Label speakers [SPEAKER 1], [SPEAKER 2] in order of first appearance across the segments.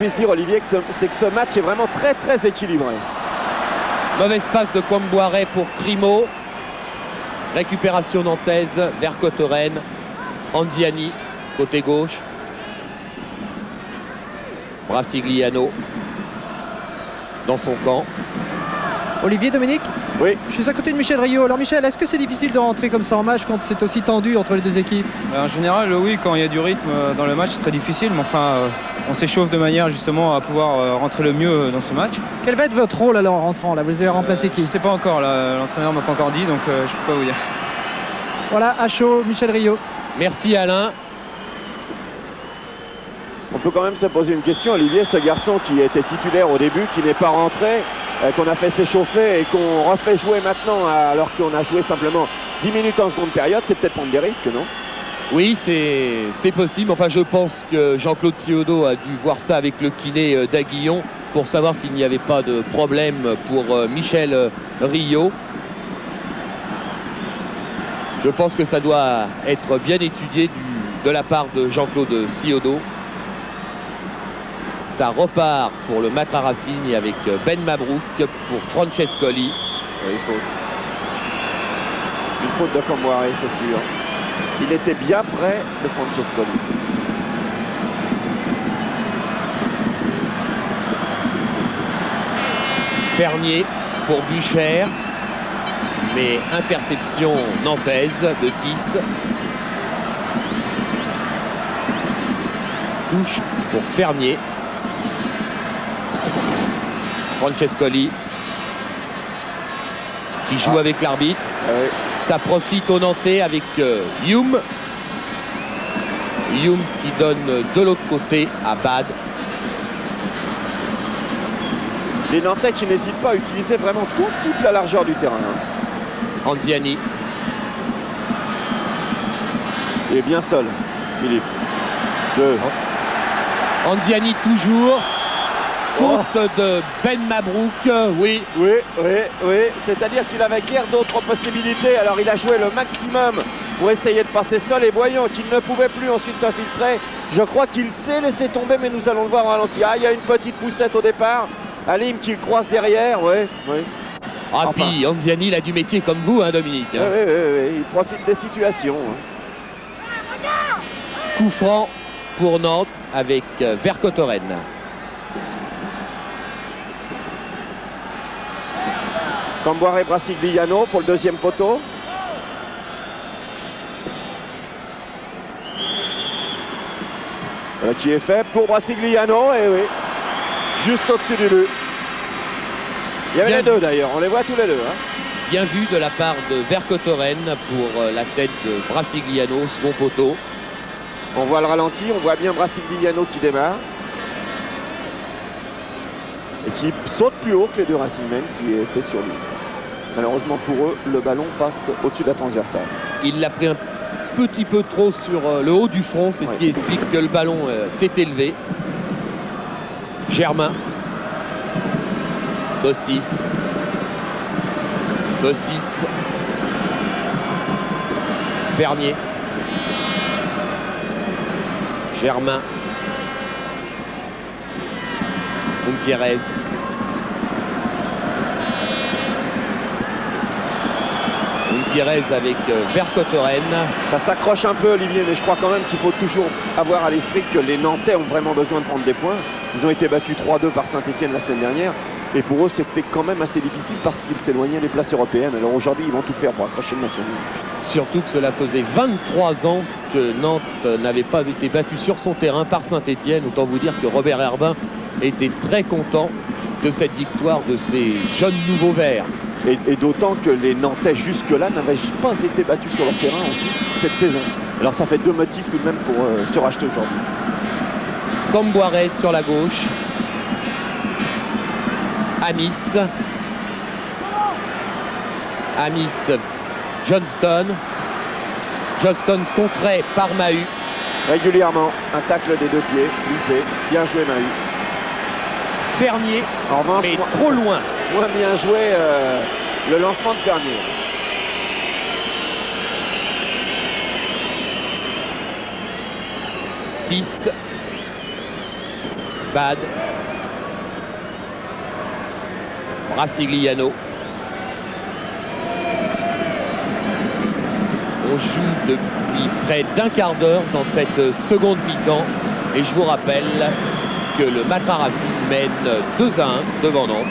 [SPEAKER 1] Je dire, Olivier, c'est que ce match est vraiment très équilibré.
[SPEAKER 2] Mauvaise passe de Comboiré pour Primo. Récupération nantaise vers Cotteren. Anziani, côté gauche. Brassigliano dans son camp.
[SPEAKER 3] Olivier, Dominique?
[SPEAKER 1] Oui.
[SPEAKER 3] Je suis à côté de Michel Rio. Alors Michel, est-ce que c'est difficile de rentrer comme ça en match quand c'est aussi tendu entre les deux équipes?
[SPEAKER 4] En général, oui, quand il y a du rythme dans le match, c'est très difficile. Mais enfin, on s'échauffe de manière justement à pouvoir rentrer le mieux dans ce match.
[SPEAKER 3] Quel va être votre rôle alors en rentrant là? Vous avez remplacé qui?
[SPEAKER 4] Je ne sais pas encore, l'entraîneur m'a pas encore dit, donc je ne peux pas vous dire.
[SPEAKER 3] Voilà, à chaud, Michel Rio.
[SPEAKER 2] Merci Alain.
[SPEAKER 1] On peut quand même se poser une question, Olivier, ce garçon qui était titulaire au début, qui n'est pas rentré, qu'on a fait s'échauffer et qu'on refait jouer maintenant alors qu'on a joué simplement 10 minutes en seconde période, c'est peut-être prendre des risques, non?
[SPEAKER 2] Oui, c'est possible. Enfin, je pense que Jean-Claude Ciodo a dû voir ça avec le kiné d'Aguillon pour savoir s'il n'y avait pas de problème pour Michel Rio. Je pense que ça doit être bien étudié de la part de Jean-Claude Ciodo. Ça repart pour le Matra Racing avec Ben Mabrouk pour Francescoli.
[SPEAKER 1] Oui, faute. Une faute de Comboiré, c'est sûr. Il était bien près de Francescoli.
[SPEAKER 2] Fernier pour Bucher. Mais interception nantaise de Tis. Touche pour Fernier. Francescoli qui joue avec l'arbitre.
[SPEAKER 1] Oui.
[SPEAKER 2] Ça profite aux Nantais avec Hume. Hume qui donne de l'autre côté à Bad.
[SPEAKER 1] Les Nantais qui n'hésitent pas à utiliser vraiment toute la largeur du terrain.
[SPEAKER 2] Anziani.
[SPEAKER 1] Il est bien seul, Philippe.
[SPEAKER 2] Anziani toujours. Faute de Ben Mabrouk, oui.
[SPEAKER 1] Oui. C'est-à-dire qu'il avait guère d'autres possibilités. Alors il a joué le maximum pour essayer de passer seul. Et voyant qu'il ne pouvait plus ensuite s'infiltrer, je crois qu'il s'est laissé tomber, mais nous allons le voir au ralenti. Ah, il y a une petite poussette au départ. Alim qui le croise derrière, oui.
[SPEAKER 2] Ah,
[SPEAKER 1] enfin.
[SPEAKER 2] Puis Anziani, il a du métier comme vous, hein, Dominique.
[SPEAKER 1] Oui, il profite des situations.
[SPEAKER 2] Coup franc pour Nantes avec Vercotteren.
[SPEAKER 1] Comboiré Brassigliano pour le deuxième poteau. Voilà qui est fait pour Brassigliano, et oui. Juste au-dessus du but. Il y avait
[SPEAKER 2] Bien
[SPEAKER 1] les deux d'ailleurs, on les voit tous les deux.
[SPEAKER 2] Bien vu de la part de Vercotteren pour la tête de Brassigliano, second poteau.
[SPEAKER 1] On voit le ralenti, on voit bien Brassigliano qui démarre. Et qui saute plus haut que les deux Racingmen qui étaient sur lui. Malheureusement pour eux, le ballon passe au-dessus de la transversale.
[SPEAKER 2] Il l'a pris un petit peu trop sur le haut du front, c'est ce qui explique que le ballon s'est élevé. Germain. Bossis. Fernier. Germain. Gutiérrez. Gutiérrez avec Vercotteren.
[SPEAKER 1] Ça s'accroche un peu, Olivier, mais je crois quand même qu'il faut toujours avoir à l'esprit que les Nantais ont vraiment besoin de prendre des points. Ils ont été battus 3-2 par Saint-Etienne la semaine dernière. Et pour eux, c'était quand même assez difficile parce qu'ils s'éloignaient des places européennes. Alors aujourd'hui, ils vont tout faire pour accrocher le match.
[SPEAKER 2] Surtout que cela faisait 23 ans que Nantes n'avait pas été battu sur son terrain par Saint-Etienne. Autant vous dire que Robert Herbin était très content de cette victoire de ces jeunes nouveaux verts.
[SPEAKER 1] Et d'autant que les Nantais jusque-là n'avaient pas été battus sur leur terrain aussi cette saison. Alors ça fait deux motifs tout de même pour se racheter aujourd'hui.
[SPEAKER 2] Comboiré sur la gauche. Amis. Johnston contré par Mahut.
[SPEAKER 1] Régulièrement, un tacle des deux pieds, glissé. Bien joué Mahut.
[SPEAKER 2] Fernier,
[SPEAKER 1] en revanche,
[SPEAKER 2] mais trop loin.
[SPEAKER 1] Moins bien joué le lancement de Fernier.
[SPEAKER 2] Tis. Bad. Brasigliano. On joue depuis près d'un quart d'heure dans cette seconde mi-temps. Et je vous rappelle que le Matra Racing mène 2-1 devant Nantes.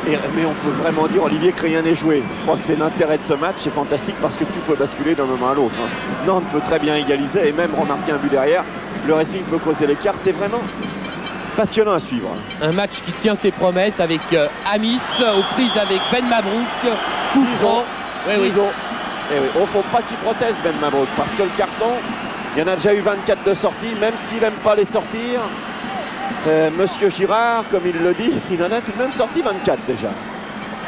[SPEAKER 1] Mais on peut vraiment dire, Olivier, que rien n'est joué. Je crois que c'est l'intérêt de ce match. C'est fantastique parce que tout peut basculer d'un moment à l'autre. Nantes peut très bien égaliser et même remarquer un but derrière. Le Racing peut creuser l'écart. C'est vraiment passionnant à suivre.
[SPEAKER 2] Un match qui tient ses promesses avec Amis aux prises avec Ben Mabrouk. Coup franc.
[SPEAKER 1] Oui, oui. Et oui. Oh, faut pas qu'il proteste, Ben Mabrouk, parce que le carton, il y en a déjà eu 24 de sorties, même s'il n'aime pas les sortir. Monsieur Girard, comme il le dit, il en a tout de même sorti 24 déjà.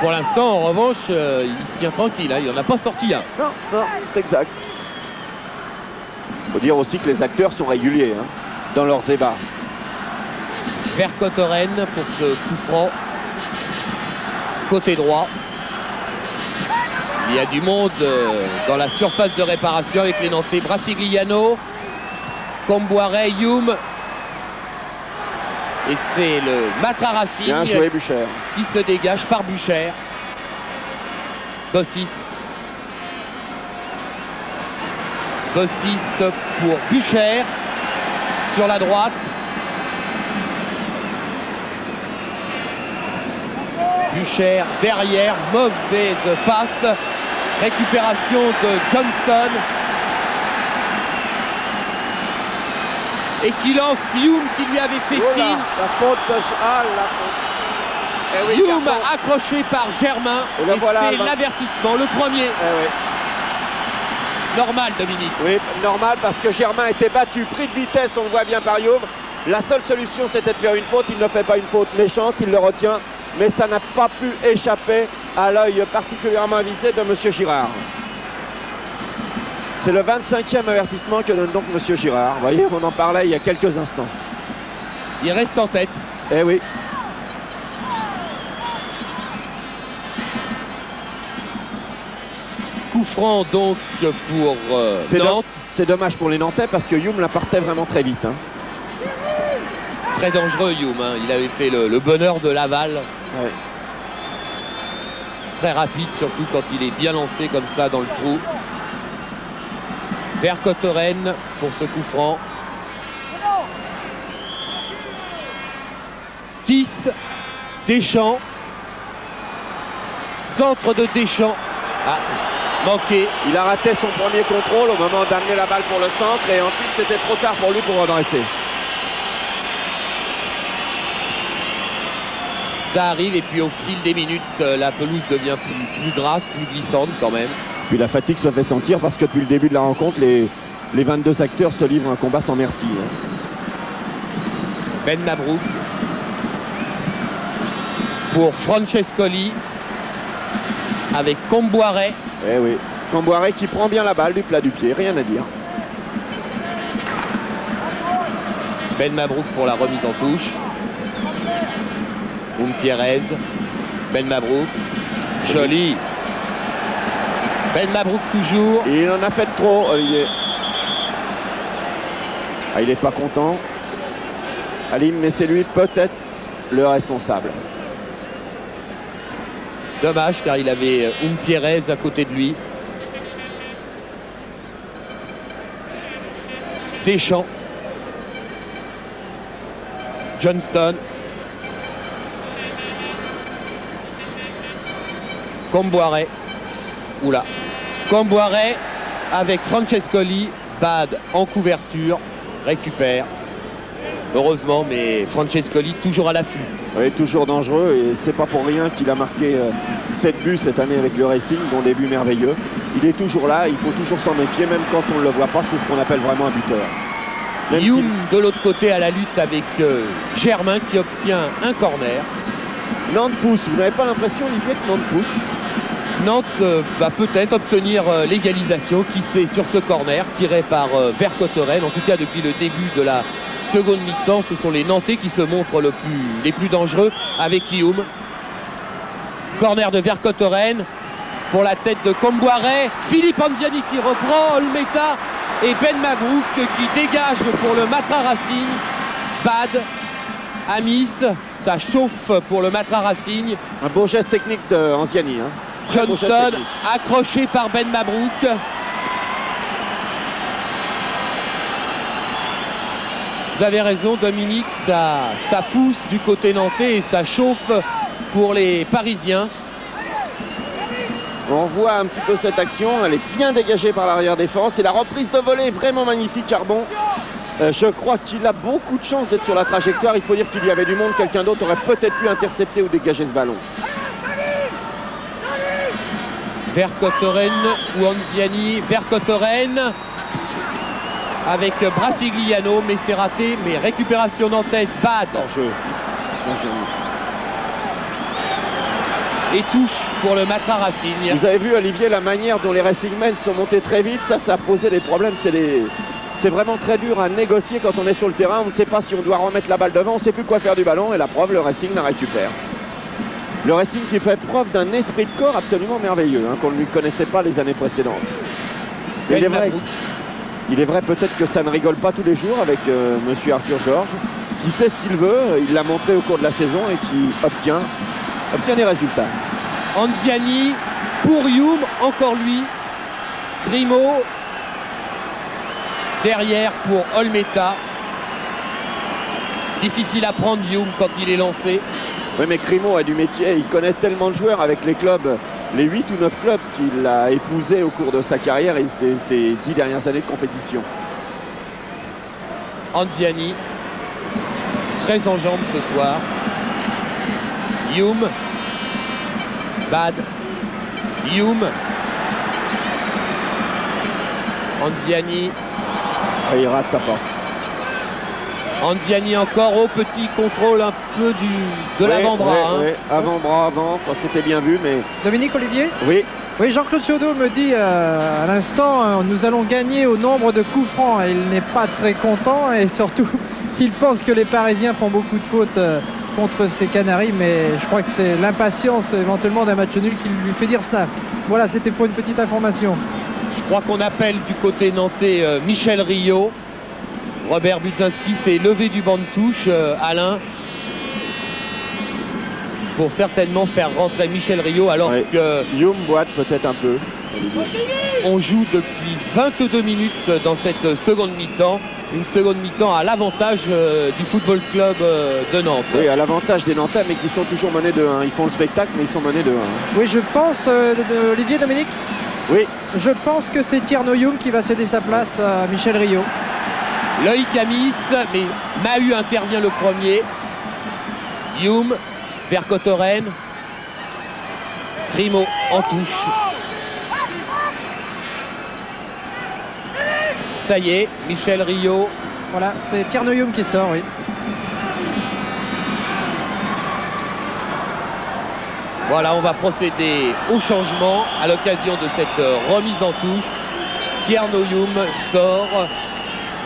[SPEAKER 2] Pour l'instant, en revanche, il se tient tranquille. Hein. Il n'en a pas sorti un.
[SPEAKER 1] Non, c'est exact. Il faut dire aussi que les acteurs sont réguliers dans leurs ébats.
[SPEAKER 2] Vercotteren pour ce coup franc. Côté droit. Il y a du monde dans la surface de réparation avec les Nantais. Brasigliano, Comboiré, Youm. Et c'est le Matra Racing
[SPEAKER 1] Bien joué, Bucher,
[SPEAKER 2] qui se dégage par Bucher. Bossis. Bossis pour Bucher. Sur la droite. Bucher derrière, mauvaise passe. Récupération de Johnston. Et qui lance Youm qui lui avait fait signe.
[SPEAKER 1] La faute de... Ah, la faute. Eh oui,
[SPEAKER 2] Youm accroché par Germain. Et
[SPEAKER 1] voilà,
[SPEAKER 2] c'est l'avertissement, le premier.
[SPEAKER 1] Oui.
[SPEAKER 2] Normal, Dominique.
[SPEAKER 1] Oui, normal, parce que Germain était battu, pris de vitesse, on le voit bien par Youm. La seule solution, c'était de faire une faute. Il ne fait pas une faute méchante, il le retient. Mais ça n'a pas pu échapper à l'œil particulièrement avisé de M. Girard. C'est le 25e avertissement que donne donc M. Girard. Vous voyez, on en parlait il y a quelques instants.
[SPEAKER 2] Il reste en tête.
[SPEAKER 1] Eh oui.
[SPEAKER 2] Coup franc donc pour Nantes.
[SPEAKER 1] C'est dommage pour les Nantais parce que Youm la partait vraiment très vite.
[SPEAKER 2] Très dangereux Youm. Il avait fait le bonheur de Laval.
[SPEAKER 1] Ouais.
[SPEAKER 2] Très rapide, surtout quand il est bien lancé comme ça dans le trou. Vercotteren pour ce coup franc. 10. Deschamps. Centre de Deschamps. Ah, manqué.
[SPEAKER 1] Il a raté son premier contrôle au moment d'amener la balle pour le centre et ensuite c'était trop tard pour lui pour redresser.
[SPEAKER 2] Ça arrive et puis au fil des minutes, la pelouse devient plus grasse, plus glissante quand même.
[SPEAKER 1] Puis la fatigue se fait sentir parce que depuis le début de la rencontre, les 22 acteurs se livrent un combat sans merci.
[SPEAKER 2] Ben Mabrouk pour Francescoli avec Comboiré.
[SPEAKER 1] Eh oui, Comboiré qui prend bien la balle du plat du pied, rien à dire.
[SPEAKER 2] Ben Mabrouk pour la remise en touche. Pierrez, Ben Mabrouk, joli. Ben Mabrouk toujours.
[SPEAKER 1] Il en a fait trop, Olivier. Ah, il n'est pas content. Alim, mais c'est lui peut-être le responsable.
[SPEAKER 2] Dommage car il avait Pierrez à côté de lui. Deschamps. Johnston. Comboiré. Oula. Comboiré avec Francescoli. Bad en couverture. Récupère. Heureusement, mais Francescoli toujours à l'affût.
[SPEAKER 1] Oui, toujours dangereux et c'est pas pour rien qu'il a marqué 7 buts cette année avec le Racing, dont des buts merveilleux. Il est toujours là, il faut toujours s'en méfier, même quand on ne le voit pas, c'est ce qu'on appelle vraiment un buteur.
[SPEAKER 2] Youm de l'autre côté à la lutte avec Germain qui obtient un corner.
[SPEAKER 1] Nantes pousse, vous n'avez pas l'impression, Olivier, que Nantes pousse?
[SPEAKER 2] Nantes va peut-être obtenir l'égalisation, qui sait, sur ce corner tiré par Vercotteren. En tout cas, depuis le début de la seconde mi-temps, ce sont les Nantais qui se montrent les plus dangereux avec Youm. Corner de Vercotteren pour la tête de Comboiré. Philippe Anziani qui reprend Olmeta et Ben Mabrouk qui dégage pour le Matra Racing. Bad Amis, ça chauffe pour le Matra Racing.
[SPEAKER 1] Un beau geste technique de Anziani. Hein. Très beau geste
[SPEAKER 2] Johnston
[SPEAKER 1] technique.
[SPEAKER 2] accroché par Ben Mabrouk. Vous avez raison Dominique, ça pousse du côté nantais et ça chauffe pour les Parisiens.
[SPEAKER 1] On voit un petit peu cette action, elle est bien dégagée par l'arrière défense et la reprise de volée est vraiment magnifique Charbon. Je crois qu'il a beaucoup de chance d'être sur la trajectoire. Il faut dire qu'il y avait du monde, quelqu'un d'autre aurait peut-être pu intercepter ou dégager ce ballon.
[SPEAKER 2] Vercotteren ou Anziani, Vercotteren avec Brasigliano, mais c'est raté, mais récupération nantaise, Bad.
[SPEAKER 1] Hors-jeu.
[SPEAKER 2] Et touche pour le Matra Racing.
[SPEAKER 1] Vous avez vu Olivier la manière dont les Racingmen sont montés très vite, ça a posé des problèmes. C'est vraiment très dur à négocier quand on est sur le terrain. On ne sait pas si on doit remettre la balle devant, on ne sait plus quoi faire du ballon et la preuve, le Racing la récupère. Le Racing qui fait preuve d'un esprit de corps absolument merveilleux, hein, qu'on ne lui connaissait pas les années précédentes. Mais il est vrai peut-être que ça ne rigole pas tous les jours avec monsieur Arthur Georges, qui sait ce qu'il veut, il l'a montré au cours de la saison et qui obtient des résultats.
[SPEAKER 2] Anziani pour Youm, encore lui. Grimaud derrière pour Olmeta. Difficile à prendre Youm quand il est lancé.
[SPEAKER 1] Oui, mais Grimaud a du métier, il connaît tellement de joueurs avec les clubs, les 8 ou 9 clubs qu'il a épousés au cours de sa carrière et ses 10 dernières années de compétition.
[SPEAKER 2] Anziani, très en jambes ce soir. Youm, Bad, Youm, Anziani.
[SPEAKER 1] Et il rate sa passe.
[SPEAKER 2] Anziani encore au petit contrôle un peu de l'avant-bras.
[SPEAKER 1] Oui, avant-bras, ventre, c'était bien vu, mais...
[SPEAKER 3] Dominique, Olivier?
[SPEAKER 1] Oui.
[SPEAKER 3] Oui, Jean-Claude Ciodo me dit à l'instant, nous allons gagner au nombre de coups francs. Et il n'est pas très content et surtout, il pense que les Parisiens font beaucoup de fautes contre ces Canaries. Mais je crois que c'est l'impatience éventuellement d'un match nul qui lui fait dire ça. Voilà, c'était pour une petite information.
[SPEAKER 2] Je crois qu'on appelle du côté nantais Michel Rio. Robert Budzinski s'est levé du banc de touche, Alain, pour certainement faire rentrer Michel Rio alors que
[SPEAKER 1] Youm boite peut-être un peu.
[SPEAKER 2] on joue depuis 22 minutes dans cette seconde mi-temps. Une seconde mi-temps à l'avantage du Football Club de Nantes.
[SPEAKER 1] Oui, à l'avantage des Nantais, mais qui sont toujours menés de 1. Ils font le spectacle, mais ils sont menés de 1.
[SPEAKER 3] Oui, je pense, Olivier, Dominique?
[SPEAKER 1] Oui.
[SPEAKER 3] Je pense que c'est Tierno Youm qui va céder sa place à Michel Rio.
[SPEAKER 2] L'œil Camis, mais Mahut intervient le premier. Youm, Vercotteren, Grimaud en touche. Ça y est, Michel Rio.
[SPEAKER 3] Voilà, c'est Tierno Youm qui sort, oui.
[SPEAKER 2] Voilà, on va procéder au changement à l'occasion de cette remise en touche. Tierno Youm sort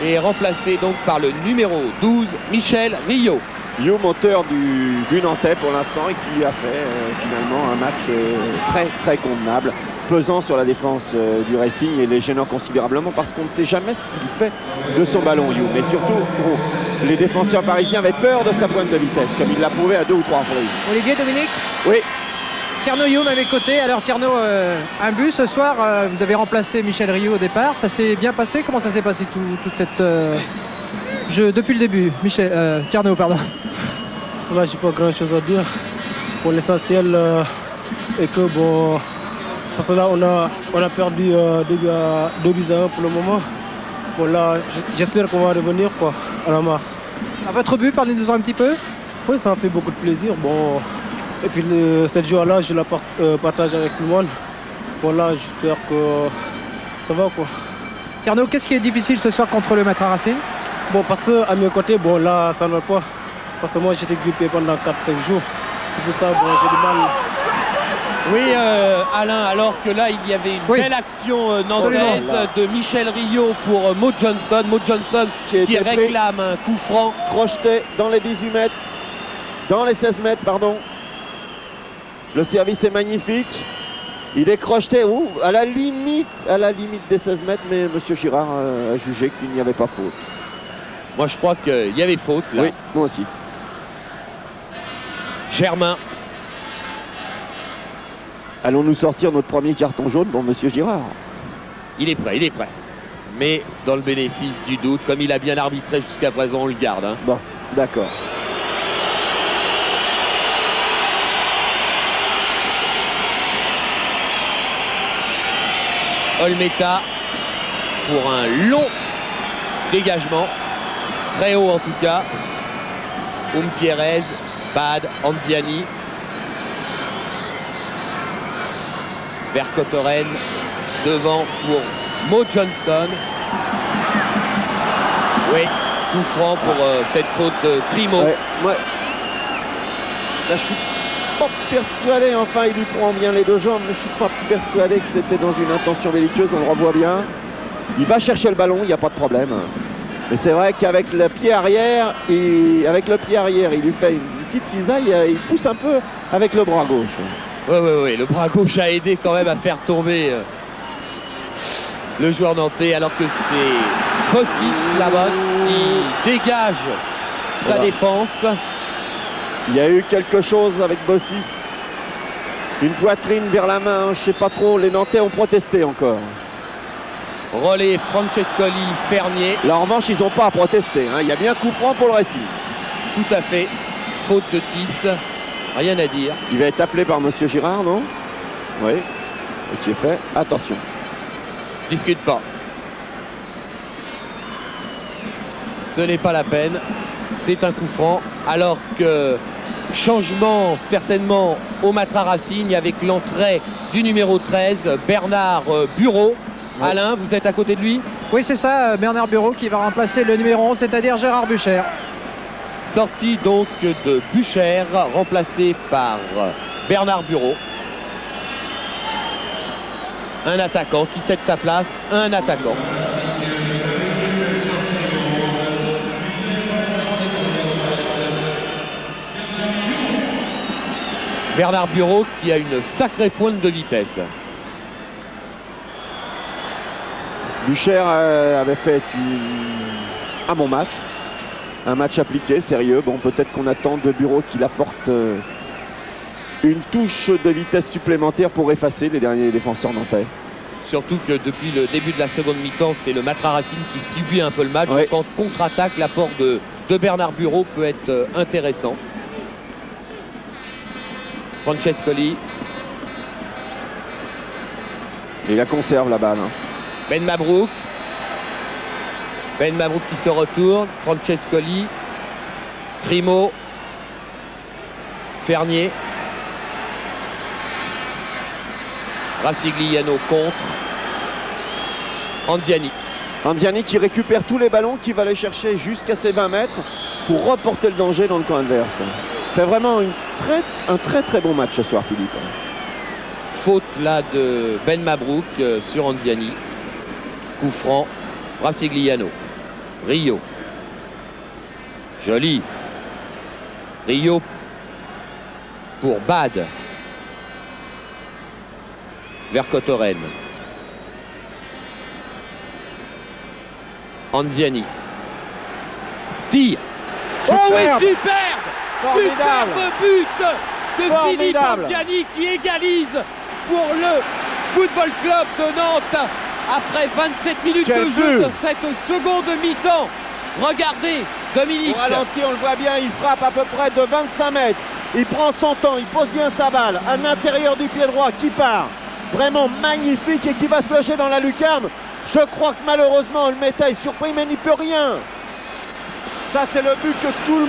[SPEAKER 2] et est remplacé donc par le numéro 12, Michel Rio.
[SPEAKER 1] Youm, auteur du but nantais pour l'instant et qui a fait finalement un match très très convenable, pesant sur la défense du Racing et les gênant considérablement parce qu'on ne sait jamais ce qu'il fait de son ballon, Youm. Et surtout, les défenseurs parisiens avaient peur de sa pointe de vitesse, comme il l'a prouvé à 2 ou 3 reprises.
[SPEAKER 3] Olivier, Dominique?
[SPEAKER 1] Oui.
[SPEAKER 3] Tierno Youm à mes côtés. Alors Tierno, un but ce soir, vous avez remplacé Michel Rio au départ. Ça s'est bien passé? Comment ça s'est passé toute cette jeu depuis le début? Tierno, pardon.
[SPEAKER 5] Cela, j'ai pas grand chose à dire. Pour l'essentiel est que bon, parce que là on a perdu 2 buts à 1 pour le moment. Bon là, j'espère qu'on va revenir quoi à la marque.
[SPEAKER 3] À votre but, parlez-nous un petit peu.
[SPEAKER 5] Oui, ça me fait beaucoup de plaisir. Bon, et puis cette joie-là, je la partage avec tout le monde. Bon là, j'espère que ça va quoi.
[SPEAKER 3] Tierno, qu'est-ce qui est difficile ce soir contre le Matra Racing?
[SPEAKER 5] Bon, parce qu'à mes côtés, bon là, ça ne va pas. Parce que moi, j'étais grippé pendant 4-5 jours. C'est pour ça que bon, j'ai du mal.
[SPEAKER 2] Oui, Alain, alors que là, il y avait une belle action nantaise de Michel Rio pour Mo Johnston. Mo Johnston qui réclame un coup franc.
[SPEAKER 1] Crocheté dans les 18 mètres, dans les 16 mètres, pardon. Le service est magnifique. Il est crocheté à la limite des 16 mètres, mais M. Girard a jugé qu'il n'y avait pas faute.
[SPEAKER 2] Moi, je crois qu'il y avait faute là.
[SPEAKER 1] Oui, moi aussi.
[SPEAKER 2] Germain.
[SPEAKER 1] Allons-nous sortir notre premier carton jaune pour Monsieur Girard?
[SPEAKER 2] Il est prêt, il est prêt. Mais dans le bénéfice du doute, comme il a bien arbitré jusqu'à présent, on le garde. Hein.
[SPEAKER 1] Bon, d'accord.
[SPEAKER 2] Olmeta pour un long dégagement. Très haut en tout cas. Pierrez, Bad, Anziani. Vercotteren devant pour Mo Johnston. Oui, coup franc pour cette faute de Primo.
[SPEAKER 1] Ouais. Là, je suis pas persuadé, enfin il lui prend bien les deux jambes, mais je suis pas persuadé que c'était dans une intention belliqueuse, on le revoit bien. Il va chercher le ballon, il n'y a pas de problème. Mais c'est vrai qu'avec le pied arrière, il lui fait une petite cisaille, il pousse un peu avec le bras gauche.
[SPEAKER 2] Oui, le bras gauche a aidé quand même à faire tomber le joueur nantais, alors que c'est Bossis là-bas qui dégage sa défense.
[SPEAKER 1] Il y a eu quelque chose avec Bossis. Une poitrine vers la main, je sais pas trop, les Nantais ont protesté encore.
[SPEAKER 2] Relais Francescoli, Fernier.
[SPEAKER 1] Là en revanche, ils n'ont pas à protester, hein. Il y a bien coup franc pour le récit.
[SPEAKER 2] Tout à fait. Faute de Tis. Rien à dire.
[SPEAKER 1] Il va être appelé par Monsieur Girard, non? Oui. Et qui est fait. Attention.
[SPEAKER 2] Discute pas. Ce n'est pas la peine. C'est un coup franc. Alors que changement certainement au Matra Racing avec l'entrée du numéro 13, Bernard Bureau. Ouais. Alain, vous êtes à côté de lui?
[SPEAKER 3] Oui, c'est ça, Bernard Bureau qui va remplacer le numéro 11, c'est-à-dire Gérard Bucher.
[SPEAKER 2] Sortie donc de Bucher, remplacé par Bernard Bureau. Un attaquant qui cède sa place, un attaquant. Bernard Bureau qui a une sacrée pointe de vitesse.
[SPEAKER 1] Bucher avait fait un bon match. Un match appliqué, sérieux. Bon, peut-être qu'on attend de Bureau qu'il apporte une touche de vitesse supplémentaire pour effacer les derniers défenseurs nantais.
[SPEAKER 2] Surtout que depuis le début de la seconde mi-temps, c'est le Matra Racing qui subit un peu le match. Ouais. Donc en contre-attaque, l'apport de Bernard Bureau peut être intéressant. Francescoli.
[SPEAKER 1] Et il la conserve la balle. Hein.
[SPEAKER 2] Ben Mabrouk. Ben Mabrouk qui se retourne. Francescoli. Primo. Fernier. Racigliano contre. Anziani.
[SPEAKER 1] Anziani qui récupère tous les ballons, qui va aller chercher jusqu'à ses 20 mètres pour reporter le danger dans le camp adverse. Fait vraiment un très bon match ce soir, Philippe.
[SPEAKER 2] Faute là de Ben Mabrouk sur Anziani. Coup franc. Racigliano. Rio. Joli. Rio pour Bad. Vercotteren. Anziani. Tire.
[SPEAKER 1] Superbe.
[SPEAKER 2] Oh oui, superbe.
[SPEAKER 1] Formidable.
[SPEAKER 2] Superbe but de Philippe Anziani qui égalise pour le Football Club de Nantes après 27 minutes de jeu de cette seconde mi-temps. Regardez, Dominique.
[SPEAKER 1] Au ralenti, on le voit bien, il frappe à peu près de 25 mètres. Il prend son temps, il pose bien sa balle à l'intérieur du pied droit qui part. Vraiment magnifique et qui va se loger dans la lucarne. Je crois que malheureusement Olmeta est surpris, mais n'y peut rien. Ça, c'est le but que tout le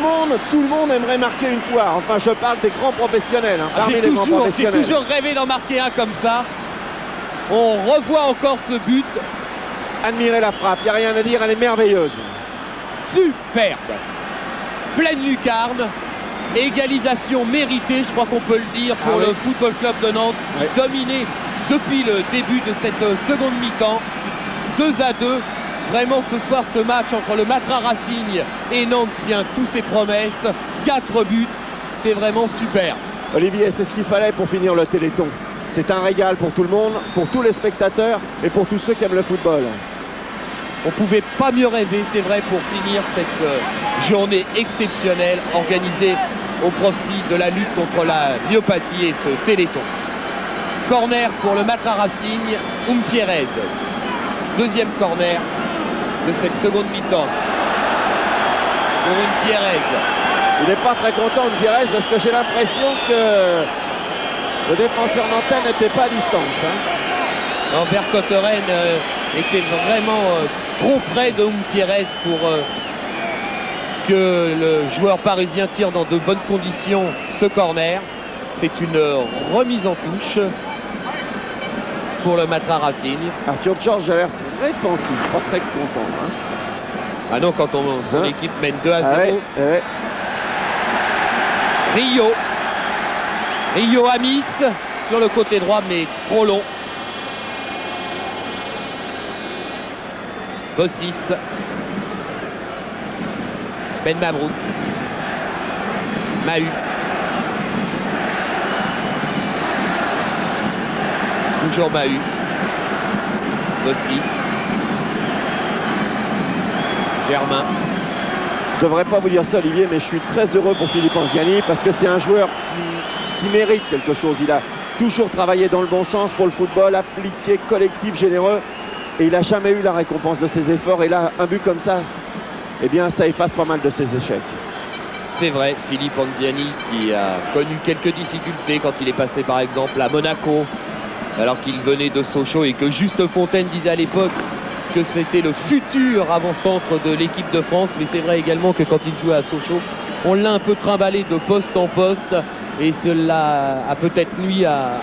[SPEAKER 1] monde aimerait marquer une fois. Enfin, je parle des grands professionnels. Hein, parmi les grands professionnels.
[SPEAKER 2] J'ai toujours rêvé d'en marquer un comme ça. On revoit encore ce but.
[SPEAKER 1] Admirez la frappe, il n'y a rien à dire, elle est merveilleuse.
[SPEAKER 2] Superbe. Pleine lucarne. Égalisation méritée, je crois qu'on peut le dire, pour le Football Club de Nantes, qui dominait depuis le début de cette seconde mi-temps. 2-2. Vraiment ce soir, ce match entre le Matra Racing et Nantes tient tous ses promesses. 4 buts, c'est vraiment super.
[SPEAKER 1] Olivier, c'est ce qu'il fallait pour finir le Téléthon. C'est un régal pour tout le monde, pour tous les spectateurs et pour tous ceux qui aiment le football.
[SPEAKER 2] On pouvait pas mieux rêver, c'est vrai, pour finir cette journée exceptionnelle organisée au profit de la lutte contre la myopathie et ce téléthon. Corner pour le Matra Racing, Pierrez. Deuxième corner de cette seconde mi-temps. Pour Pierrez.
[SPEAKER 1] Il n'est pas très content de Pierrez parce que j'ai l'impression que le défenseur nantais n'était pas à distance. Hein.
[SPEAKER 2] Non, Vercotteren était vraiment trop près de Pierrez pour que le joueur parisien tire dans de bonnes conditions ce corner. C'est une remise en touche pour le Matra Racing.
[SPEAKER 1] Arthur Georges a l'air très pensif, pas très content. Hein.
[SPEAKER 2] Ah non, quand son équipe mène 2 à 0.
[SPEAKER 1] Ah ouais, ouais.
[SPEAKER 2] Rio Amis sur le côté droit, mais trop long. Bossis. Ben Mabrouk. Mahut. Toujours Mahut. Bossis. Germain.
[SPEAKER 1] Je devrais pas vous dire ça, Olivier, mais je suis très heureux pour Philippe Anziani parce que c'est un joueur qui mérite quelque chose. Il a toujours travaillé dans le bon sens pour le football, appliqué, collectif, généreux, et il n'a jamais eu la récompense de ses efforts. Et là, un but comme ça, eh bien, ça efface pas mal de ses échecs.
[SPEAKER 2] C'est vrai, Philippe Anziani qui a connu quelques difficultés quand il est passé par exemple à Monaco, alors qu'il venait de Sochaux et que Juste Fontaine disait à l'époque que c'était le futur avant-centre de l'équipe de France. Mais c'est vrai également que quand il jouait à Sochaux, on l'a un peu trimballé de poste en poste et cela a peut-être nui à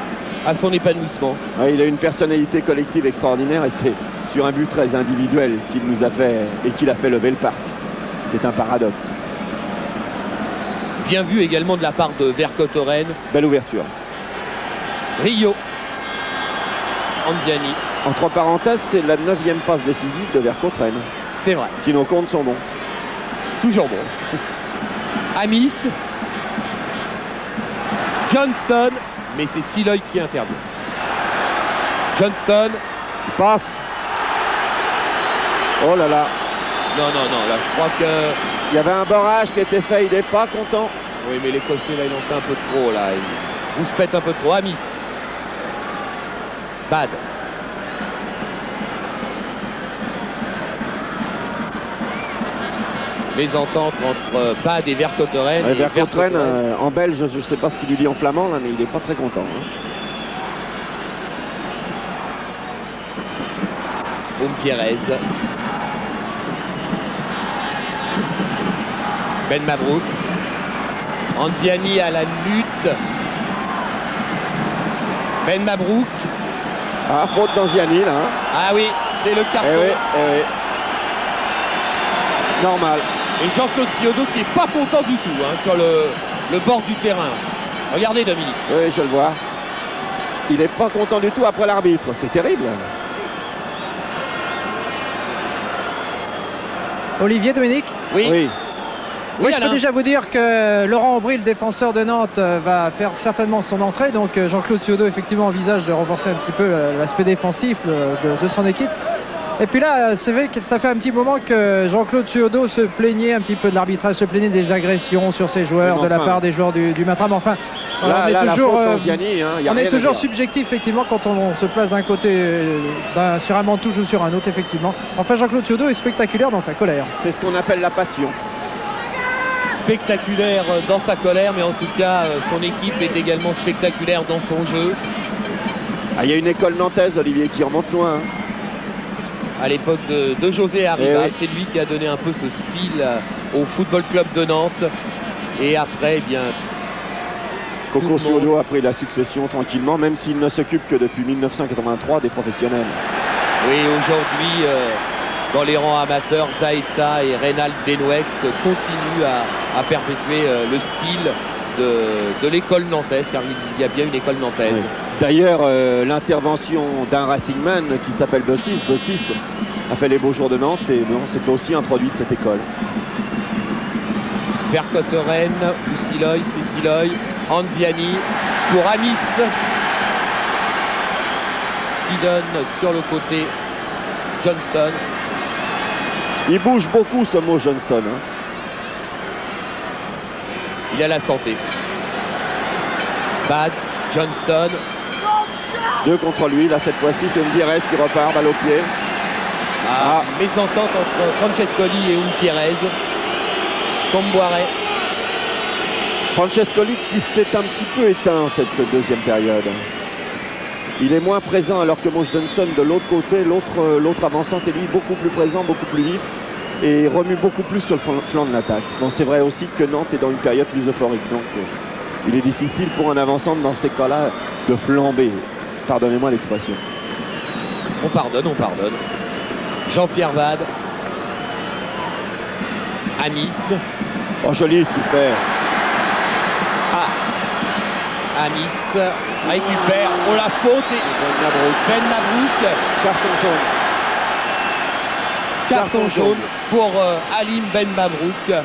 [SPEAKER 2] son épanouissement.
[SPEAKER 1] Ouais, il a une personnalité collective extraordinaire et c'est sur un but très individuel qu'il nous a fait et qu'il a fait lever le parc. C'est un paradoxe.
[SPEAKER 2] Bien vu également de la part de Vercotteren.
[SPEAKER 1] Belle ouverture.
[SPEAKER 2] Rio. Anziani.
[SPEAKER 1] Entre parenthèses, c'est la 9e passe décisive de Vercotteren.
[SPEAKER 2] C'est vrai.
[SPEAKER 1] Si nos comptes sont bons.
[SPEAKER 2] Toujours bon. Amis. Johnston. Mais c'est Siloy qui interdit. Johnston.
[SPEAKER 1] Passe. Oh là là.
[SPEAKER 2] Non, là je crois que...
[SPEAKER 1] Il y avait un barrage qui était fait, il n'est pas content.
[SPEAKER 2] Oui, mais l'Écossais là, ils ont fait un peu de trop là. Ils rouspètent un peu de trop. Amis. Bad. Mésentente entre Bad et Vercotteren.
[SPEAKER 1] Ouais, Vercotteren, en belge, je ne sais pas ce qu'il lui dit en flamand, là, mais il n'est pas très content. Hein.
[SPEAKER 2] Pierrez. Ben Mabrouk. Anziani à la lutte. Ben Mabrouk.
[SPEAKER 1] Ah, faute d'Anziani, là. Hein.
[SPEAKER 2] Ah oui, c'est le carton.
[SPEAKER 1] Eh oui, eh oui. Normal.
[SPEAKER 2] Et Jean-Claude Ciodo qui n'est pas content du tout hein, sur le bord du terrain. Regardez Dominique.
[SPEAKER 1] Oui, je le vois. Il n'est pas content du tout après l'arbitre. C'est terrible.
[SPEAKER 3] Olivier, Dominique?
[SPEAKER 1] Oui.
[SPEAKER 3] Oui, je peux déjà vous dire que Laurent Aubry, le défenseur de Nantes, va faire certainement son entrée. Donc Jean-Claude Ciodo, effectivement, envisage de renforcer un petit peu l'aspect défensif de son équipe. Et puis là, c'est vrai que ça fait un petit moment que Jean-Claude Ciodo se plaignait un petit peu de l'arbitrage, se plaignait des agressions sur ses joueurs, de la part des joueurs du Matra. Mais enfin, on est toujours subjectif, effectivement, quand on se place d'un côté, sur un Mantouche ou sur un autre, effectivement. Enfin, Jean-Claude Ciodo est spectaculaire dans sa colère.
[SPEAKER 1] C'est ce qu'on appelle la passion.
[SPEAKER 2] Spectaculaire dans sa colère, mais en tout cas, son équipe est également spectaculaire dans son jeu.
[SPEAKER 1] Ah, il y a une école nantaise, Olivier, qui remonte loin. Hein.
[SPEAKER 2] À l'époque de José Arriba,
[SPEAKER 1] oui.
[SPEAKER 2] c'est lui qui a donné un peu ce style au Football Club de Nantes. Et après, eh bien,
[SPEAKER 1] Coco Ciodo a pris la succession tranquillement, même s'il ne s'occupe que depuis 1983 des professionnels.
[SPEAKER 2] Oui, aujourd'hui, dans les rangs amateurs, Zaeta et Reynald Denouex continuent à perpétuer le style de l'école nantaise, car il y a bien une école nantaise.
[SPEAKER 1] Oui. D'ailleurs, l'intervention d'un Racingman qui s'appelle Bossis a fait les beaux jours de Nantes et bon, c'est aussi un produit de cette école.
[SPEAKER 2] Vercotteren ou Siloy, c'est Siloy. Anziani pour Amis qui donne sur le côté Johnston.
[SPEAKER 1] Il bouge beaucoup ce mot Johnston. Hein.
[SPEAKER 2] Il a la santé. Bad, Johnston.
[SPEAKER 1] 2 contre lui. Là, cette fois-ci, c'est Umpierrez qui repart, balle au pied.
[SPEAKER 2] Mésentente entre Francescoli et Umpierrez. Comboiré.
[SPEAKER 1] Francescoli qui s'est un petit peu éteint cette deuxième période. Il est moins présent alors que Mosh Johnson de l'autre côté, l'autre avançante est lui beaucoup plus présent, beaucoup plus vif et remue beaucoup plus sur le flanc de l'attaque. Bon, c'est vrai aussi que Nantes est dans une période plus euphorique, donc il est difficile pour un avançante dans ces cas-là de flamber. Pardonnez-moi l'expression.
[SPEAKER 2] On pardonne, on pardonne. Jean-Pierre Bade. Amis.
[SPEAKER 1] Oh, joli ce qu'il fait.
[SPEAKER 2] Amis récupère. Oh, la faute. Ben Mabrouk.
[SPEAKER 1] Carton jaune.
[SPEAKER 2] Carton jaune pour Halim Ben Mabrouk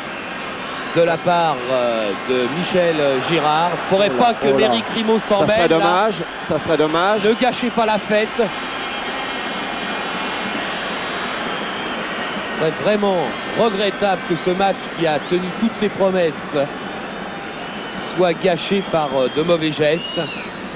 [SPEAKER 2] de la part de Michel Girard. Il ne faudrait pas que Méry Grimaud s'en mêle.
[SPEAKER 1] Ça serait dommage. Ça serait dommage.
[SPEAKER 2] Ne gâchez pas la fête. C'est vraiment regrettable que ce match qui a tenu toutes ses promesses soit gâché par de mauvais gestes,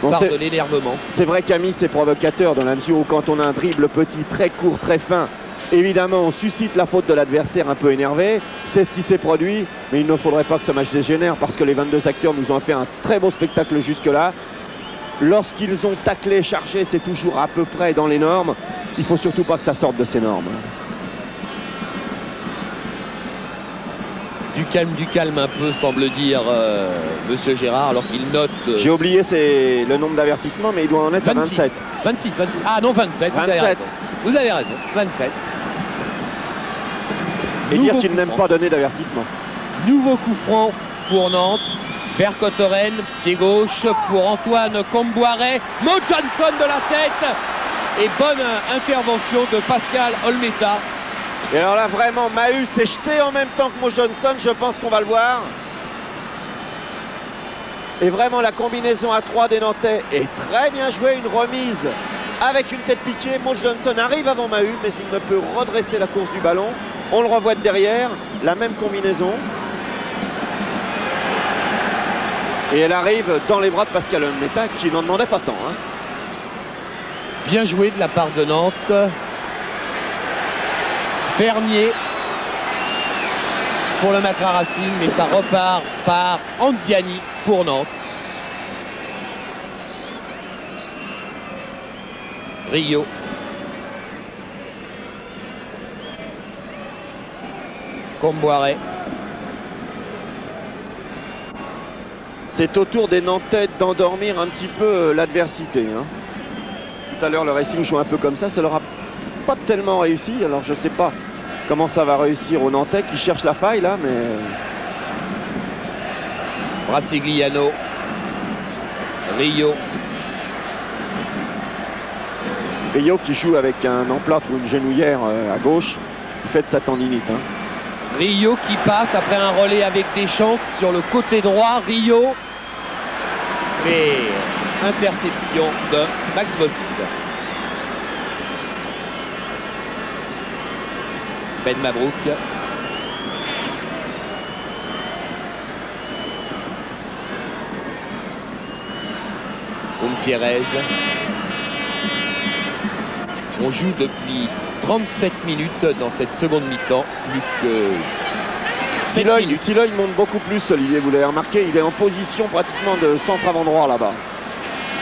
[SPEAKER 1] bon,
[SPEAKER 2] par de l'énervement.
[SPEAKER 1] C'est vrai qu'Ami c'est provocateur dans la mesure où quand on a un dribble petit, très court, très fin, évidemment on suscite la faute de l'adversaire un peu énervé. C'est ce qui s'est produit, mais il ne faudrait pas que ce match dégénère parce que les 22 acteurs nous ont fait un très beau spectacle jusque-là. Lorsqu'ils ont taclé, chargé, c'est toujours à peu près dans les normes. Il ne faut surtout pas que ça sorte de ces normes.
[SPEAKER 2] Du calme un peu, semble dire Monsieur Gérard, alors qu'il note...
[SPEAKER 1] J'ai oublié le nombre d'avertissements, mais il doit en être
[SPEAKER 2] 26,
[SPEAKER 1] à 27.
[SPEAKER 2] 26. Ah non, 27.
[SPEAKER 1] 27.
[SPEAKER 2] Vous avez raison. 27.
[SPEAKER 1] Et dire qu'il n'aime pas donner d'avertissement.
[SPEAKER 2] Nouveau coup franc pour Nantes. Vers Cotteren, pied gauche pour Antoine Comboiré. Mo Johnson de la tête. Et bonne intervention de Pascal Olmeta.
[SPEAKER 1] Et alors là, vraiment, Mahut s'est jeté en même temps que Mo Johnson. Je pense qu'on va le voir. Et vraiment, la combinaison à 3 des Nantais est très bien jouée. Une remise avec une tête piquée. Mo Johnson arrive avant Mahut, mais il ne peut redresser la course du ballon. On le revoit de derrière. La même combinaison. Et elle arrive dans les bras de Pascal Olmeta, qui n'en demandait pas tant. Hein.
[SPEAKER 2] Bien joué de la part de Nantes. Fermier pour le Matra Racing, mais ça repart par Anziani pour Nantes. Rio. Comboiré.
[SPEAKER 1] C'est au tour des Nantais d'endormir un petit peu l'adversité. Hein. Tout à l'heure, le Racing joue un peu comme ça leur a pas tellement réussi. Alors, je ne sais pas comment ça va réussir aux Nantais qui cherchent la faille, là, mais...
[SPEAKER 2] Brasigliano. Rio.
[SPEAKER 1] Rio qui joue avec un emplâtre ou une genouillère à gauche. Il fait de sa tendinite. Hein.
[SPEAKER 2] Rio qui passe après un relais avec Deschamps sur le côté droit. Rio. Mais interception de Max Bossis. Ben Mabrouk. Umpierrez. On joue depuis 37 minutes dans cette seconde mi-temps. Plus que
[SPEAKER 1] Siloy monte beaucoup plus, Olivier, vous l'avez remarqué. Il est en position pratiquement de centre avant droit là-bas.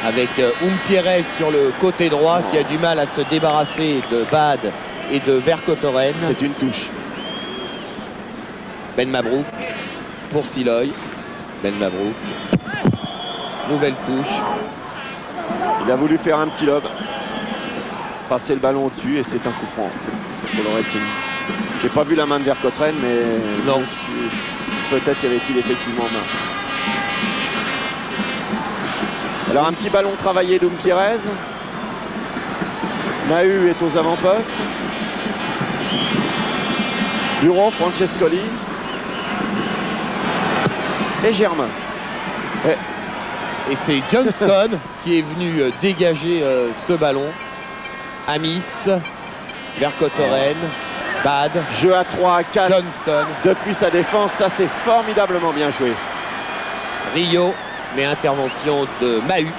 [SPEAKER 2] Avec Umpierrez sur le côté droit qui a du mal à se débarrasser de Bad et de Vercotteren.
[SPEAKER 1] C'est une touche.
[SPEAKER 2] Ben Mabrouk pour Siloy. Ben Mabrouk. Nouvelle touche.
[SPEAKER 1] Il a voulu faire un petit lob. Passer le ballon au-dessus et c'est un coup franc pour le Racing. J'ai pas vu la main de Vercotteren, mais
[SPEAKER 2] non.
[SPEAKER 1] Peut-être y avait-il effectivement main. Alors un petit ballon travaillé d'Umpierrez. Mahut est aux avant-postes. Bureau, Francescoli. Et Germain.
[SPEAKER 2] Et c'est Johnston qui est venu dégager ce ballon. Amis, Vercotteren, Bad.
[SPEAKER 1] Jeu à 3, à 4.
[SPEAKER 2] Johnston.
[SPEAKER 1] Depuis sa défense, ça c'est formidablement bien joué.
[SPEAKER 2] Rio, mais intervention de Mahut.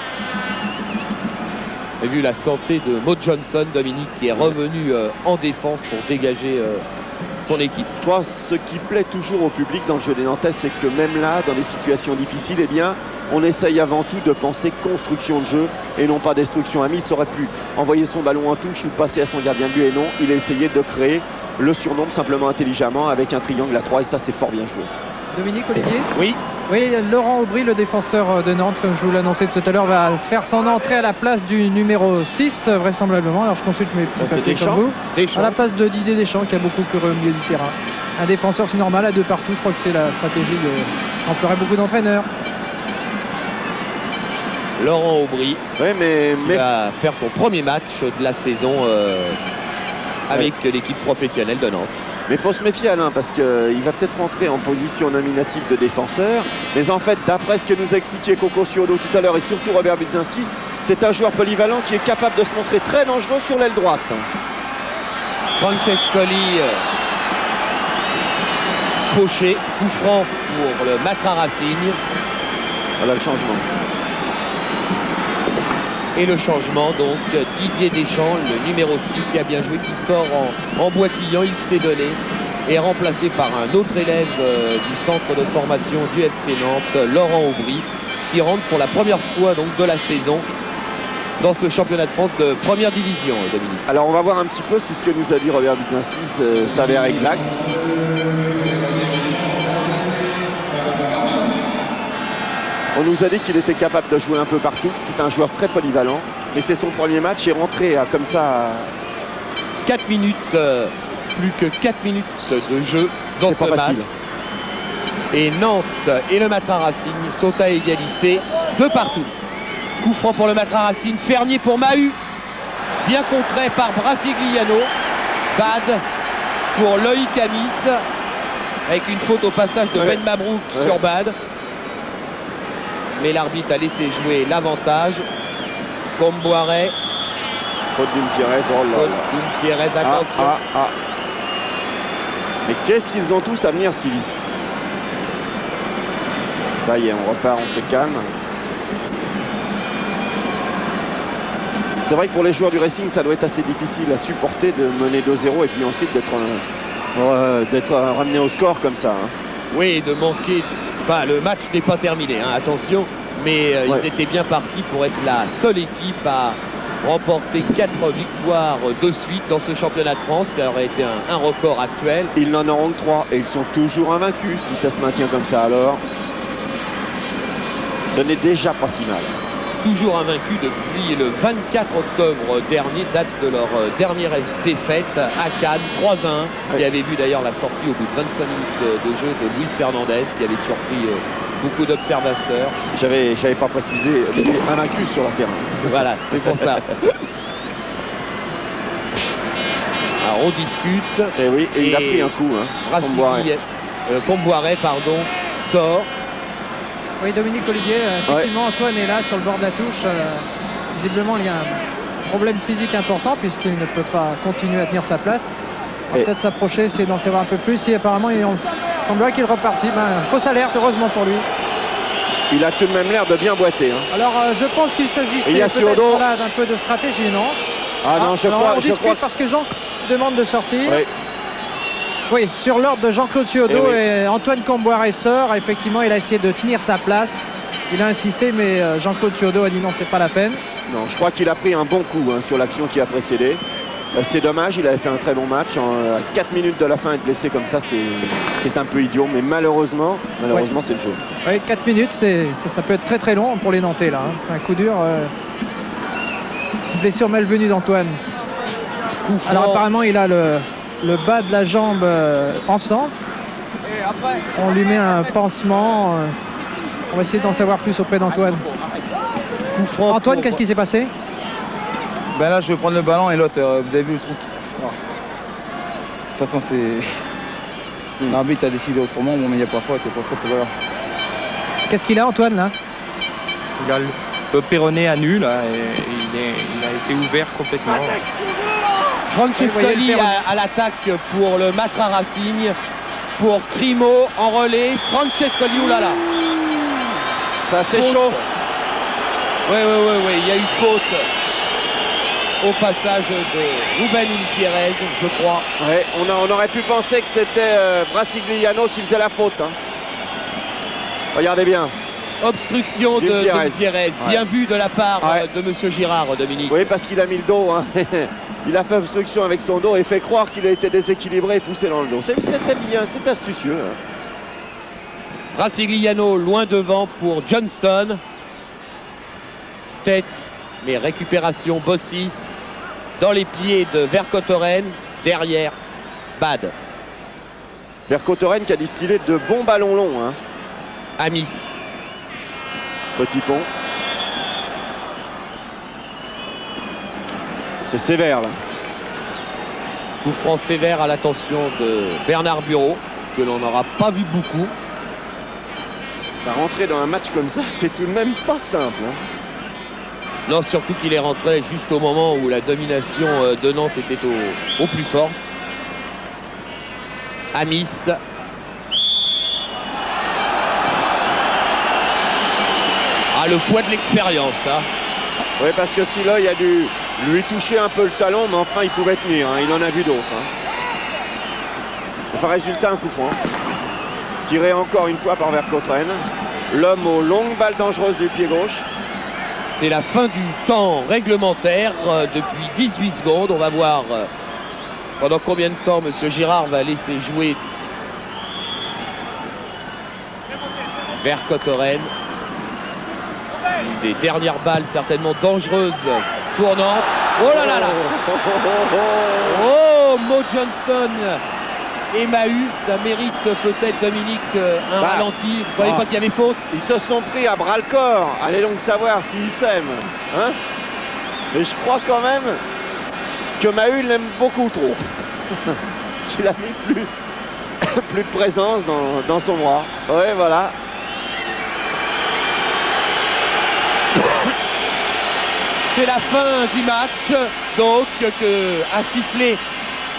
[SPEAKER 2] Et vu la santé de Mo Johnson, Dominique, qui est revenu en défense pour dégager son équipe.
[SPEAKER 1] Toi, ce qui plaît toujours au public dans le jeu des Nantais, c'est que même là, dans des situations difficiles, eh bien, on essaye avant tout de penser construction de jeu et non pas destruction. Amis aurait pu envoyer son ballon en touche ou passer à son gardien de but, et non, il a essayé de créer le surnombre simplement intelligemment avec un triangle à 3 et ça, c'est fort bien joué.
[SPEAKER 3] Dominique, Olivier?
[SPEAKER 2] Oui.
[SPEAKER 3] Oui, Laurent Aubry, le défenseur de Nantes, comme je vous l'annonçais tout à l'heure, va faire son entrée à la place du numéro 6, vraisemblablement. Alors je consulte mes petits papiers comme vous.
[SPEAKER 2] Deschamps.
[SPEAKER 3] À la place de Didier Deschamps, qui a beaucoup couru au milieu du terrain. Un défenseur, c'est normal, à 2 partout. Je crois que c'est la stratégie d'employer beaucoup d'entraîneurs.
[SPEAKER 2] Laurent Aubry
[SPEAKER 1] Oui, mais
[SPEAKER 2] va faire son premier match de la saison avec l'équipe professionnelle de Nantes.
[SPEAKER 1] il faut se méfier, Alain, parce qu'il va peut-être rentrer en position nominative de défenseur. Mais en fait, d'après ce que nous a expliqué Coco Ciodo tout à l'heure et surtout Robert Budzinski, c'est un joueur polyvalent qui est capable de se montrer très dangereux sur l'aile droite.
[SPEAKER 2] Francescoli fauché, coup franc pour le Matra Racing.
[SPEAKER 1] Voilà le changement.
[SPEAKER 2] Et le changement, donc Didier Deschamps, le numéro 6 qui a bien joué, qui sort en boitillant, il s'est donné, est remplacé par un autre élève du centre de formation du FC Nantes, Laurent Aubry, qui rentre pour la première fois donc de la saison dans ce championnat de France de première division, Dominique.
[SPEAKER 1] Alors on va voir un petit peu si ce que nous a dit Robert Budzinski s'avère exact. On nous a dit qu'il était capable de jouer un peu partout, que c'était un joueur très polyvalent. Mais c'est son premier match et rentré comme ça.
[SPEAKER 2] 4 minutes, plus que 4 minutes de jeu dans ce match.
[SPEAKER 1] Facile.
[SPEAKER 2] Et Nantes et le Matra Racing sont à égalité de partout. Coup franc pour le Matra Racing, Fernier pour Mahut. Bien contré par Brasigliano. Bad pour Loïc Amis. Avec une faute au passage de Ben Mabrouk sur Bad. Mais l'arbitre a laissé jouer l'avantage. Comboiré.
[SPEAKER 1] Faute d'une Pires, oh là
[SPEAKER 2] Faute
[SPEAKER 1] là.
[SPEAKER 2] d'une Pires, attention.
[SPEAKER 1] Mais qu'est-ce qu'ils ont tous à venir si vite? Ça y est, on repart, on se calme. C'est vrai que pour les joueurs du Racing, ça doit être assez difficile à supporter de mener 2-0 et puis ensuite d'être ramené au score comme ça. Hein.
[SPEAKER 2] Oui, de manquer. Enfin, le match n'est pas terminé, hein, attention. Mais ils étaient bien partis pour être la seule équipe à remporter 4 victoires de suite dans ce championnat de France. Ça aurait été un record actuel.
[SPEAKER 1] Ils n'en auront que 3 et ils sont toujours invaincus si ça se maintient comme ça. Alors, ce n'est déjà pas si mal.
[SPEAKER 2] Toujours invaincus depuis le 24 octobre dernier, date de leur dernière défaite à Cannes, 3-1, qui avait vu d'ailleurs la sortie au bout de 25 minutes de jeu de Luis Fernandez, qui avait surpris beaucoup d'observateurs.
[SPEAKER 1] J'avais pas précisé, il est invaincu sur leur terrain.
[SPEAKER 2] Voilà, c'est pour ça. Alors on discute.
[SPEAKER 1] Et oui, et il a pris un coup. Hein,
[SPEAKER 2] Comboiré, pardon, sort.
[SPEAKER 3] Oui, Dominique, Olivier, effectivement, Antoine est là sur le bord de la touche. Visiblement, il y a un problème physique important puisqu'il ne peut pas continuer à tenir sa place. On va peut-être s'approcher, essayer d'en savoir un peu plus. Si apparemment, il semblerait qu'il repartit. Fausse alerte, heureusement pour lui.
[SPEAKER 1] Il a tout de même l'air de bien boiter. Hein.
[SPEAKER 3] Alors, je pense qu'il s'agissait peut-être là d'un peu de stratégie, non?
[SPEAKER 1] Ah non, je crois que...
[SPEAKER 3] parce que Jean demande de sortir.
[SPEAKER 1] Oui.
[SPEAKER 3] Oui, sur l'ordre de Jean-Claude Ciodo et Antoine Comboiré sort. Effectivement, il a essayé de tenir sa place. Il a insisté, mais Jean-Claude Ciodo a dit non, c'est pas la peine.
[SPEAKER 1] Non, je crois qu'il a pris un bon coup sur l'action qui a précédé. C'est dommage, il avait fait un très bon match. À 4 minutes de la fin, être blessé comme ça, c'est un peu idiot. Mais malheureusement, c'est le jeu. Oui,
[SPEAKER 3] 4 minutes, ça peut être très très long pour les Nantais là. Hein. Un coup dur. Blessure malvenue d'Antoine. Alors apparemment, il a le bas de la jambe en sang. On lui met un pansement. On va essayer d'en savoir plus auprès d'Antoine. Antoine, qu'est-ce qui s'est passé?
[SPEAKER 6] Ben là, je vais prendre le ballon et l'autre, vous avez vu le truc. De toute façon, c'est... L'arbitre a décidé autrement, bon, mais il n'y a pas faute, c'est pas grave.
[SPEAKER 3] Qu'est-ce qu'il a, Antoine, là?
[SPEAKER 4] Il a le péroné à nu, là, et il a été ouvert complètement.
[SPEAKER 2] Francescoli à l'attaque pour le Matra Racing, pour Primo en relais. Francescoli, oulala.
[SPEAKER 1] Ça s'échauffe.
[SPEAKER 2] Oui, il y a eu faute au passage de Ruben Pérez, je crois.
[SPEAKER 1] Ouais, on aurait pu penser que c'était Brasigliano qui faisait la faute. Hein. Regardez bien.
[SPEAKER 2] Obstruction de Pérez. Bien vu de la part de Monsieur Girard, Dominique.
[SPEAKER 1] Oui, parce qu'il a mis le dos. Hein. Il a fait obstruction avec son dos et fait croire qu'il a été déséquilibré et poussé dans le dos. C'était bien, c'est astucieux. Hein.
[SPEAKER 2] Brasigliano loin devant pour Johnston. Tête, mais récupération Bossis dans les pieds de Vercotteren. Derrière, Bad.
[SPEAKER 1] Vercotteren qui a distillé de bons ballons longs. Hein.
[SPEAKER 2] Amis.
[SPEAKER 1] Petit pont. C'est sévère là.
[SPEAKER 2] Coup franc sévère à l'attention de Bernard Bureau, que l'on n'aura pas vu beaucoup.
[SPEAKER 1] Rentrer dans un match comme ça, c'est tout de même pas simple. Hein.
[SPEAKER 2] Non, surtout qu'il est rentré juste au moment où la domination de Nantes était au plus fort. Amis. Ah, le poids de l'expérience, hein.
[SPEAKER 1] Oui, parce que si là, il a dû lui toucher un peu le talon, mais enfin, il pouvait tenir. Hein. Il en a vu d'autres. Hein. Enfin, résultat, un coup franc. Tiré encore une fois par Vercotteren. L'homme aux longues balles dangereuses du pied gauche.
[SPEAKER 2] C'est la fin du temps réglementaire depuis 18 secondes. On va voir pendant combien de temps M. Girard va laisser jouer Vercotteren. Une des dernières balles certainement dangereuses pour Nantes. Oh là là là! Oh, Mo Johnston et Mahut, ça mérite peut-être, Dominique, un ralenti. Vous ne croyez pas qu'il y avait faute?
[SPEAKER 1] Ils se sont pris à bras le corps. Allez donc savoir s'ils s'aiment. Hein? Mais je crois quand même que Mahut l'aime beaucoup trop. Parce qu'il a mis plus de présence dans son bras. Ouais, voilà.
[SPEAKER 2] C'est la fin du match, donc, que a sifflé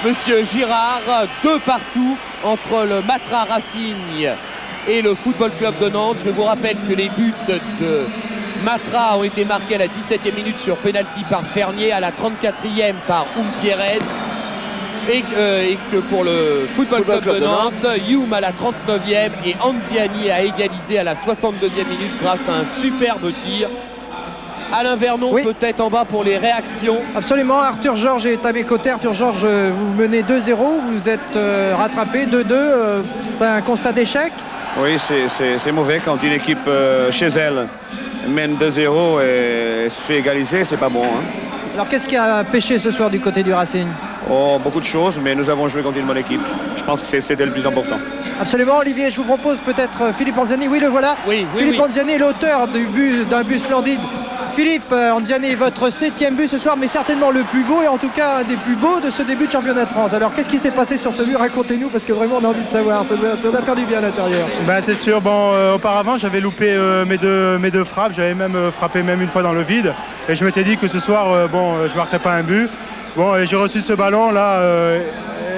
[SPEAKER 2] Monsieur Girard, 2 partout entre le Matra Racing et le Football Club de Nantes. Je vous rappelle que les buts de Matra ont été marqués à la 17e minute sur pénalty par Fernier, à la 34e par Pérez, et que pour le Football Club de Nantes, Youm à la 39e et Anziani a égalisé à la 62e minute grâce à un superbe tir. Alain Vernon, oui, peut-être en bas pour les réactions.
[SPEAKER 3] Absolument, Arthur Georges est à mes côtés. Arthur Georges, vous menez 2-0, vous êtes rattrapé 2-2. C'est un constat d'échec?
[SPEAKER 7] Oui, c'est mauvais quand une équipe chez elle mène 2-0 et se fait égaliser, c'est pas bon. Hein.
[SPEAKER 3] Alors qu'est-ce qui a pêché ce soir du côté du Racing?
[SPEAKER 7] Oh, beaucoup de choses, mais nous avons joué contre une bonne équipe. Je pense que c'était le plus important.
[SPEAKER 3] Absolument, Olivier, je vous propose peut-être Philippe Anziani. Oui, le voilà. Philippe Anziani est l'auteur d'un but splendide. Philippe Anziani, votre 7e but ce soir, mais certainement le plus beau et en tout cas un des plus beaux de ce début de championnat de France. Alors qu'est-ce qui s'est passé sur ce but? Racontez-nous parce que vraiment on a envie de savoir. Ça doit faire du bien à l'intérieur.
[SPEAKER 8] Ben, c'est sûr, bon, auparavant j'avais loupé mes deux frappes, j'avais même frappé une fois dans le vide et je m'étais dit que ce soir, je ne marquerais pas un but. Bon, j'ai reçu ce ballon là,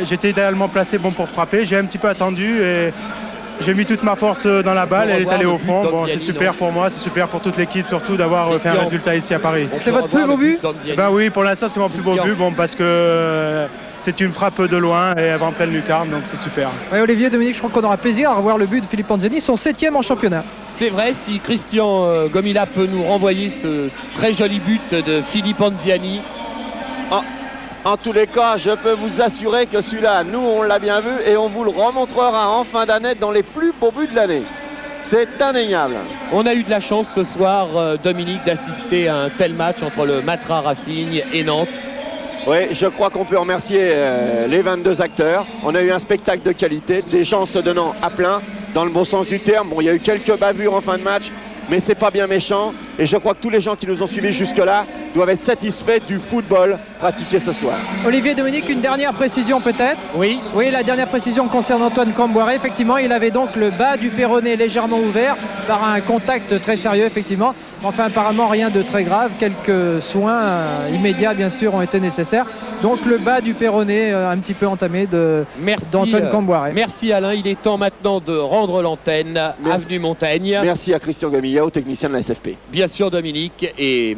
[SPEAKER 8] j'étais idéalement placé pour frapper, j'ai un petit peu attendu et j'ai mis toute ma force dans la balle, elle est allée au fond. Bon, c'est super pour moi, c'est super pour toute l'équipe surtout d'avoir fait un résultat ici à Paris.
[SPEAKER 3] C'est votre plus beau but?
[SPEAKER 8] Ben oui, pour l'instant c'est mon plus beau but, parce que c'est une frappe de loin et elle va en pleine lucarne, donc c'est super.
[SPEAKER 3] Ouais, Olivier, Dominique, je crois qu'on aura plaisir à revoir le but de Philippe Anziani, son 7e en championnat.
[SPEAKER 2] C'est vrai, si Christian Gomila peut nous renvoyer ce très joli but de Philippe Anziani.
[SPEAKER 1] En tous les cas, je peux vous assurer que celui-là, nous, on l'a bien vu et on vous le remontrera en fin d'année dans les plus beaux buts de l'année. C'est indéniable.
[SPEAKER 2] On a eu de la chance ce soir, Dominique, d'assister à un tel match entre le Matra Racing et Nantes.
[SPEAKER 1] Oui, je crois qu'on peut remercier les 22 acteurs. On a eu un spectacle de qualité, des gens se donnant à plein, dans le bon sens du terme. Bon, il y a eu quelques bavures en fin de match, mais c'est pas bien méchant. Et je crois que tous les gens qui nous ont suivis jusque-là doivent être satisfaits du football pratiqué ce soir.
[SPEAKER 3] Olivier, Dominique, une dernière précision peut-être?
[SPEAKER 2] Oui.
[SPEAKER 3] Oui, la dernière précision concerne Antoine Camboiré. Effectivement, il avait donc le bas du péroné légèrement ouvert par un contact très sérieux, effectivement. Enfin, apparemment, rien de très grave. Quelques soins immédiats, bien sûr, ont été nécessaires. Donc, le bas du péroné un petit peu entamé d'Antoine Camboiré.
[SPEAKER 2] Merci Alain. Il est temps maintenant de rendre l'antenne. Avenue Montaigne.
[SPEAKER 1] Merci à Christian Gamillao, technicien de la SFP.
[SPEAKER 2] Bien sûr Dominique. Et